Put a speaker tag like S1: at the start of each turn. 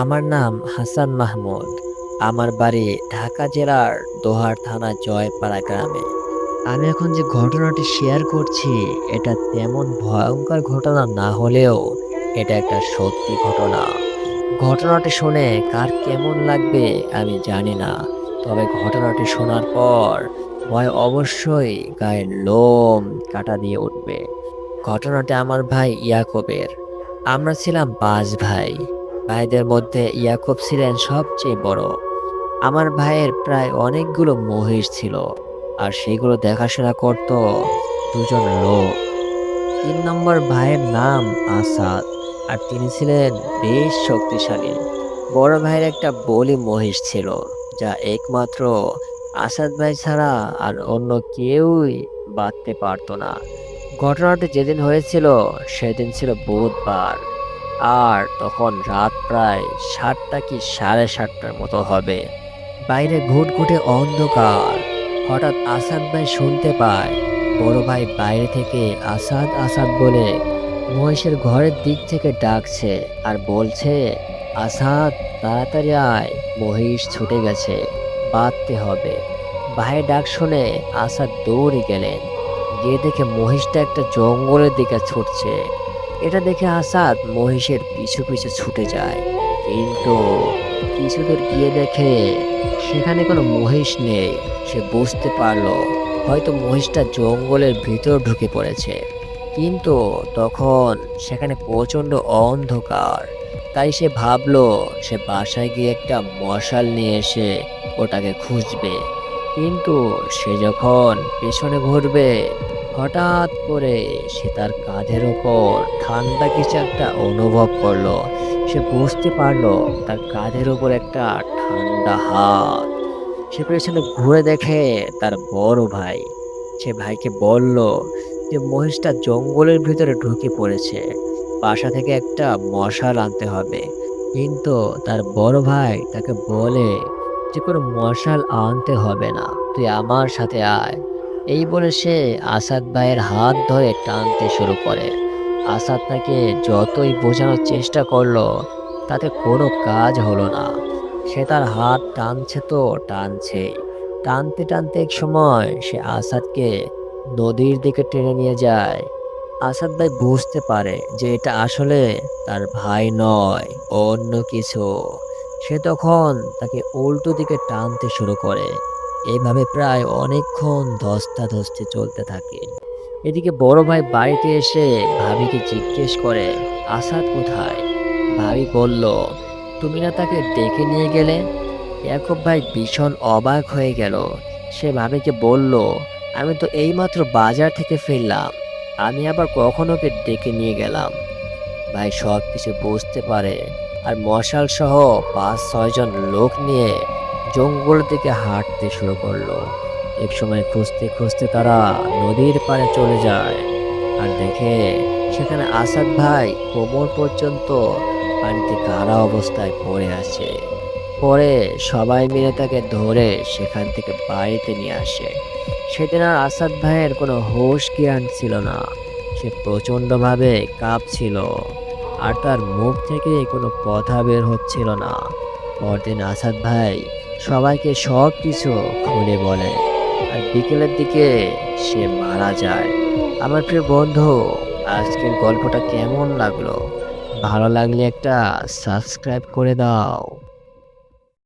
S1: আমার নাম হাসান মাহমুদ। আমার বাড়ি ঢাকা জেলার দোহার থানা জয়পাড়া গ্রামে। আমি এখন যে ঘটনাটি শেয়ার করছি, এটা তেমন ভয়ঙ্কর ঘটনা না হলেও এটা একটা সত্যি ঘটনা। ঘটনাটি শুনে কার কেমন লাগবে আমি জানি না, তবে ঘটনাটি শোনার পর ভয় অবশ্যই গায়ের লোম কাটা দিয়ে উঠবে। ঘটনাটি আমার ভাই ইয়াকুবের। আমরা ছিলাম 5 ভাই। ভাইদের মধ্যে ইয়াকুব ছিলেন সবচেয়ে বড়। আমার ভাইয়ের প্রায় অনেকগুলো মহিষ ছিল, আর সেগুলো দেখাশোনা করত দুজন লোক। 3 নম্বর ভাইয়ের নাম আসাদ, আর তিনি ছিলেন বেশ শক্তিশালী। বড় ভাইয়ের একটা বলি মহিষ ছিল, যা একমাত্র আসাদ ভাই ছাড়া আর অন্য কেউই বাঁধতে পারতো না। ঘটনাটি যেদিন হয়েছিল সেদিন ছিল বুধবার, আর তখন রাত প্রায় 7টা কি 7:30টার মতো হবে। বাইরে ঘুটঘুটে অন্ধকার। হঠাৎ আসাদ ভাই শুনতে পায় বড় ভাই বাইরে থেকে আসাদ আসাদ বলে মহিষের ঘরের দিক থেকে ডাকছে আর বলছে, আসাদ তাড়াতাড়ি আয়, মহিষ ছুটে গেছে, বাঁধতে হবে। ভাইয়ের ডাক শুনে আসাদ দৌড়ে গেলেন। গিয়ে দেখে মহিষটা একটা জঙ্গলের দিকে ছুটছে। এটা দেখে আসাদ মহিষের পিছু পিছু ছুটে যায়, কিন্তু কিছু দূর গিয়ে দেখে সেখানে কোনো মহিষ নেই। সে বুঝতে পারলো হয়তো মহিষটা জঙ্গলের ভিতর ঢুকে পড়েছে, কিন্তু তখন সেখানে প্রচণ্ড অন্ধকার। তাই সে ভাবলো সে বাসায় গিয়ে একটা মশাল নিয়ে এসে ওটাকে খুঁজবে। কিন্তু সে যখন পেছনে ঘুরবে, হঠাৎ করে সে তার কাঁধের ওপর ঠান্ডা কিছু একটা অনুভব করলো। সে বুঝতে পারলো তার কাঁধের ওপর একটা ঠান্ডা হাত। সে পেছনে ঘুরে দেখে তার বড় ভাই। সে ভাইকে বলল যে মহিষটা জঙ্গলের ভিতরে ঢুকে পড়েছে, বাসা থেকে একটা মশাল আনতে হবে। কিন্তু তার বড় ভাই তাকে বলে যে কোনো মশাল আনতে হবে না, তুই আমার সাথে আয়। এই বলে সে আসাদ ভাইয়ের হাত ধরে টানতে শুরু করে। আসাদ তাকে যতই বোঝানোর চেষ্টা করলো, তাতে কোনো কাজ হলো না। সে তার হাত টানছে তো টানছে, টানতে টানতে এক সময় সে আসাদকে নদীর দিকে টেনে নিয়ে যায়। আসাদ ভাই বুঝতে পারে যে এটা আসলে তার ভাই নয়, অন্য কিছু। সে তখন তাকে উল্টো দিকে টানতে শুরু করে। এইভাবে প্রায় অনেকক্ষণ ধস্তাধস্তি চলতে থাকে। এদিকে বড় ভাই বাড়িতে এসে ভাবিকে জিজ্ঞেস করে, আসাদ কোথায়? ভাবি বলল, তুমি না তাকে ডেকে নিয়ে গেলে? ইয়াকুব ভাই ভীষণ অবাক হয়ে গেল। সে ভাবিকে বলল, আমি তো এইমাত্র বাজার থেকে ফিরলাম, আমি আবার কখন ওকে ডেকে নিয়ে গেলাম? ভাই সব কিছু বুঝতে পারে, আর মশাল সহ 5-6 জন লোক নিয়ে জঙ্গলের দিকে হাঁটতে শুরু করলো। এক সময় খুঁজতে খুঁজতে তারা নদীর পাড়ে চলে যায়, আর দেখে সেখানে আসাদ ভাই কোমর পর্যন্ত পানিতে গাড়া অবস্থায় পড়ে আছে। পরে সবাই মিলে তাকে ধরে সেখান থেকে বাড়িতে নিয়ে আসে। সেদিন আর আসাদ ভাইয়ের কোনো হুঁশ জ্ঞান ছিল না। সে প্রচণ্ডভাবে কাঁপছিল, আর তার মুখ থেকে কোনো কথা বের হচ্ছিল না। পরদিন আসাদ ভাই সবাইকে সব কিছু খুলে বলে, আর বিকেলের দিকে সে মারা যায়। আমার প্রিয় বন্ধু, আজকের গল্পটা কেমন লাগলো? ভালো লাগলে একটা সাবস্ক্রাইব করে দাও।